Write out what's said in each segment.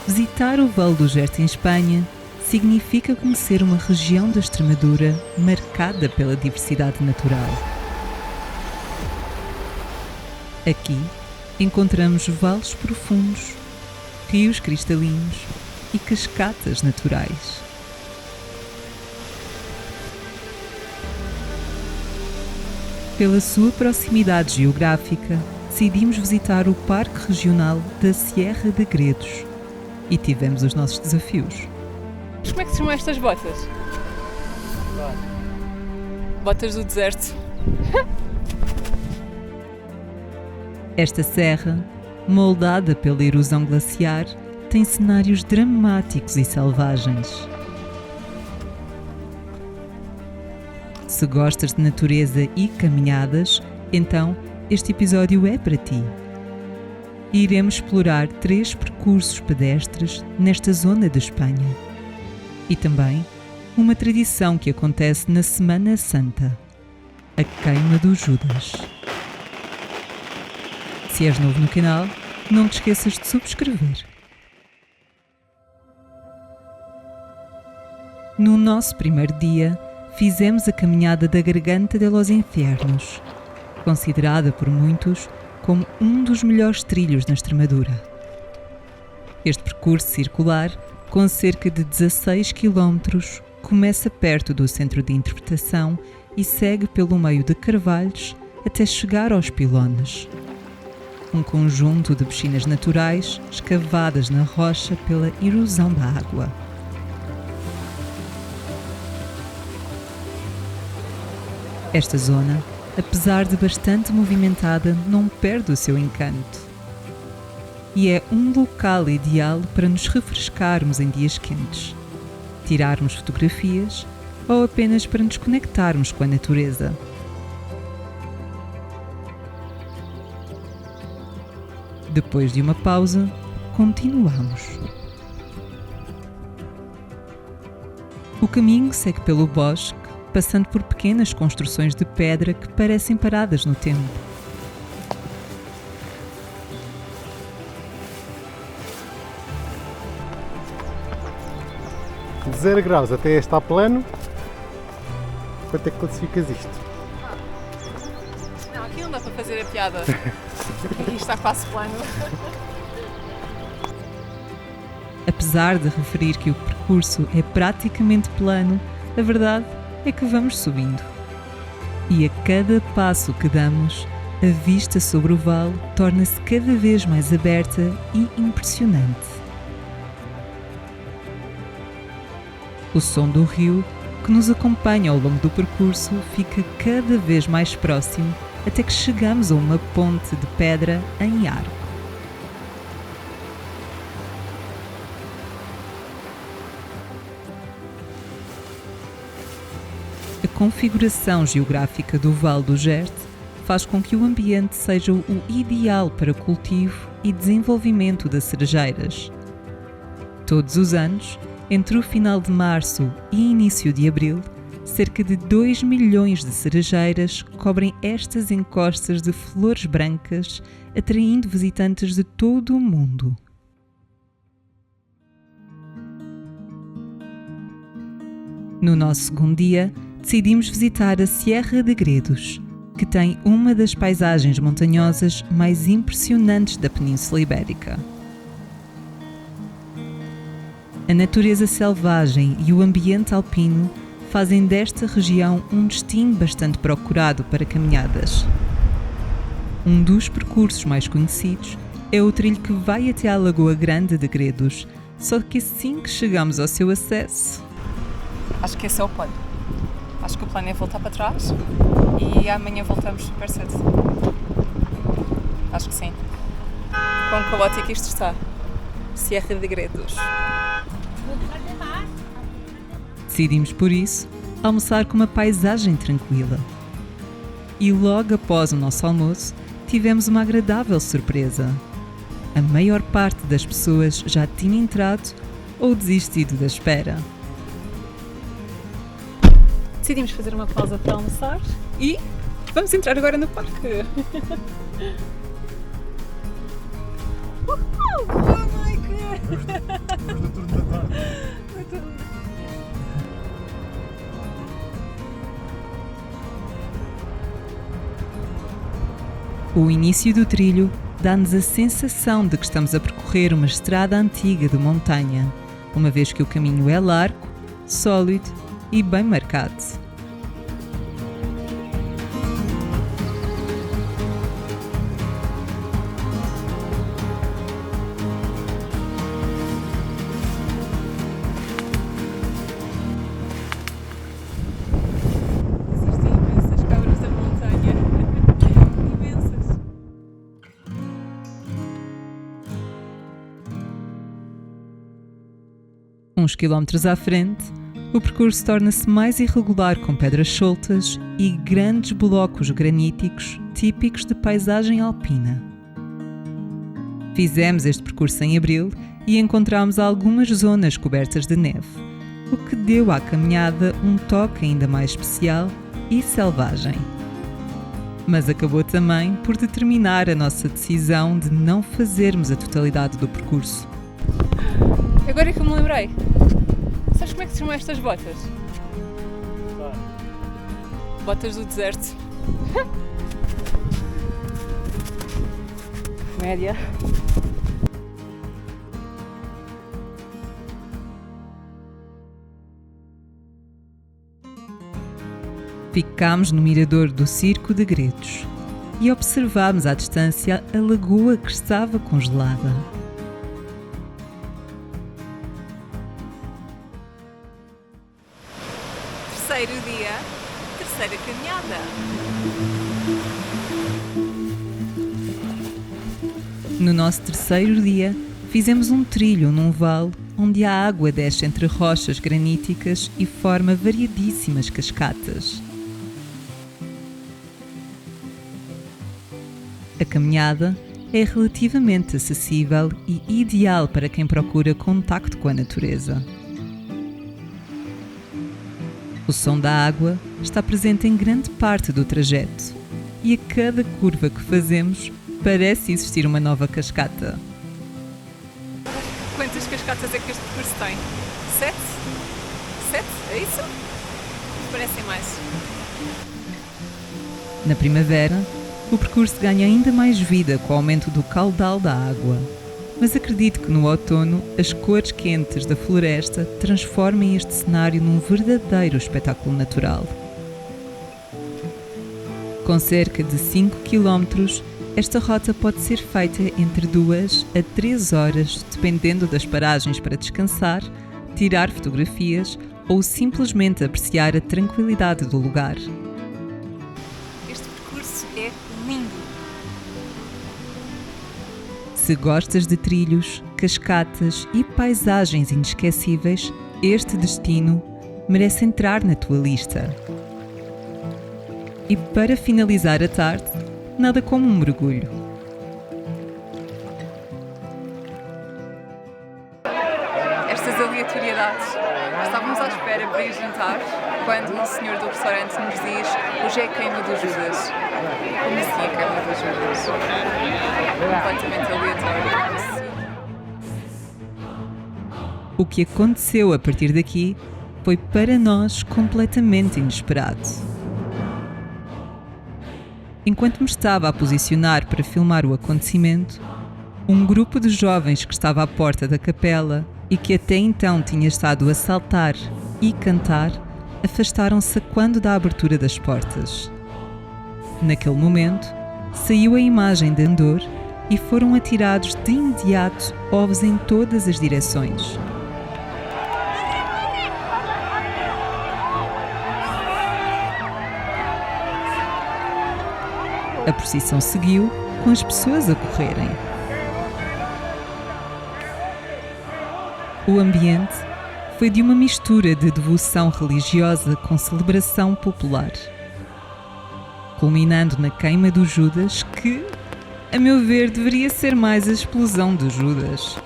Visitar o Val do Gerta em Espanha significa conhecer uma região da Extremadura marcada pela diversidade natural. Aqui encontramos vales profundos, rios cristalinos e cascatas naturais. Pela sua proximidade geográfica, decidimos visitar o Parque Regional da Sierra de Gredos e tivemos os nossos desafios. Como é que se chamam estas botas? Botas do deserto. Esta serra, moldada pela erosão glaciar, tem cenários dramáticos e selvagens. Se gostas de natureza e caminhadas, então este episódio é para ti. Iremos explorar 3 percursos pedestres nesta zona de Espanha. E também uma tradição que acontece na Semana Santa, a Queima do Judas. Se és novo no canal, não te esqueças de subscrever. No nosso primeiro dia, fizemos a caminhada da Garganta de los Infiernos, considerada por muitos como um dos melhores trilhos na Extremadura. Este percurso circular, com cerca de 16 km, começa perto do centro de interpretação e segue pelo meio de carvalhos até chegar aos pilones. Um conjunto de piscinas naturais escavadas na rocha pela erosão da água. Esta zona, apesar de bastante movimentada, não perde o seu encanto. E é um local ideal para nos refrescarmos em dias quentes, tirarmos fotografias ou apenas para nos conectarmos com a natureza. Depois de uma pausa, continuamos. O caminho segue pelo bosque, passando por pequenas construções de pedra que parecem paradas no tempo. De 0 graus até está plano, quanto é que classificas isto? Não, aqui não dá para fazer a piada. Aqui está quase plano. Apesar de referir que o percurso é praticamente plano, a verdade é que vamos subindo. E a cada passo que damos, a vista sobre o vale torna-se cada vez mais aberta e impressionante. O som do rio, que nos acompanha ao longo do percurso, fica cada vez mais próximo até que chegamos a uma ponte de pedra em arco. A configuração geográfica do Val do Gerta faz com que o ambiente seja o ideal para cultivo e desenvolvimento de cerejeiras. Todos os anos, entre o final de março e início de abril, cerca de 2 milhões de cerejeiras cobrem estas encostas de flores brancas, atraindo visitantes de todo o mundo. No nosso segundo dia, decidimos visitar a Sierra de Gredos, que tem uma das paisagens montanhosas mais impressionantes da Península Ibérica. A natureza selvagem e o ambiente alpino fazem desta região um destino bastante procurado para caminhadas. Um dos percursos mais conhecidos é o trilho que vai até à Lagoa Grande de Gredos, só que assim que chegamos ao seu acesso... Acho que esse é o plano. Acho que o plano é voltar para trás e amanhã voltamos super cedo. Acho que sim. Quão caótico isto está. Sierra de Gredos. Decidimos, por isso, almoçar com uma paisagem tranquila. E logo após o nosso almoço, tivemos uma agradável surpresa. A maior parte das pessoas já tinha entrado ou desistido da espera. Decidimos fazer uma pausa para almoçar e vamos entrar agora no parque. Oh my God! Mas no turno da tarde. O início do trilho dá-nos a sensação de que estamos a percorrer uma estrada antiga de montanha, uma vez que o caminho é largo, sólido e bem marcado. Existem imensas cabras da montanha. Imensas. Uns quilómetros à frente, o percurso torna-se mais irregular com pedras soltas e grandes blocos graníticos típicos de paisagem alpina. Fizemos este percurso em abril e encontramos algumas zonas cobertas de neve, o que deu à caminhada um toque ainda mais especial e selvagem. Mas acabou também por determinar a nossa decisão de não fazermos a totalidade do percurso. Agora é que eu me lembrei. Sabes como é que se chamam estas botas? Botas do deserto. Média. Ficámos no mirador do Circo de Gredos e observámos à distância a lagoa que estava congelada. Terceiro dia, terceira caminhada. No nosso terceiro dia, fizemos um trilho num vale onde a água desce entre rochas graníticas e forma variadíssimas cascatas. A caminhada é relativamente acessível e ideal para quem procura contacto com a natureza. O som da água está presente em grande parte do trajeto e a cada curva que fazemos parece existir uma nova cascata. Quantas cascatas é que este percurso tem? 7? 7? É isso? Parecem mais. Na primavera, o percurso ganha ainda mais vida com o aumento do caudal da água, mas acredito que no outono as cores quentes da floresta transformem este cenário num verdadeiro espetáculo natural. Com cerca de 5 km, esta rota pode ser feita entre 2 a 3 horas, dependendo das paragens para descansar, tirar fotografias ou simplesmente apreciar a tranquilidade do lugar. Este percurso é lindo. Se gostas de trilhos, cascatas e paisagens inesquecíveis, este destino merece entrar na tua lista. E para finalizar a tarde, nada como um mergulho. Estas aleatoriedades. Estávamos à espera para ir jantar quando o senhor do restaurante nos diz: hoje é a queima do Judas. Como assim a queima do Judas? Completamente aleatório. O que aconteceu a partir daqui foi para nós completamente inesperado. Enquanto me estava a posicionar para filmar o acontecimento, um grupo de jovens que estava à porta da capela e que até então tinha estado a saltar e cantar, afastaram-se quando da abertura das portas. Naquele momento, saiu a imagem de Andor e foram atirados de imediato ovos em todas as direções. A procissão seguiu, com as pessoas a correrem. O ambiente foi de uma mistura de devoção religiosa com celebração popular, culminando na queima do Judas, que, a meu ver, deveria ser mais a explosão do Judas.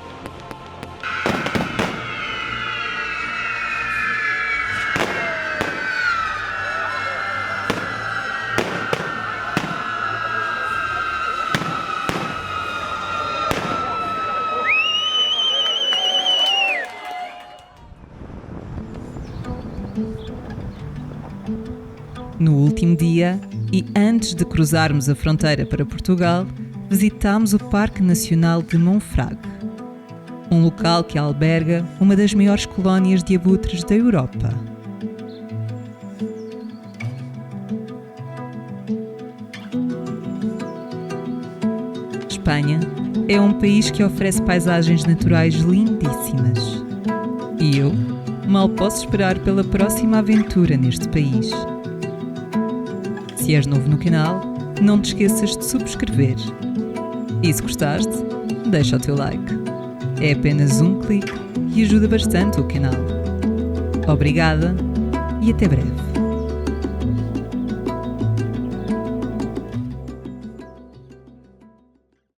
último dia e antes de cruzarmos a fronteira para Portugal, visitámos o Parque Nacional de Monfragüe, um local que alberga uma das maiores colónias de abutres da Europa. Espanha é um país que oferece paisagens naturais lindíssimas. E eu mal posso esperar pela próxima aventura neste país. Se és novo no canal, não te esqueças de subscrever. E se gostaste, deixa o teu like. É apenas um clique e ajuda bastante o canal. Obrigada e até breve.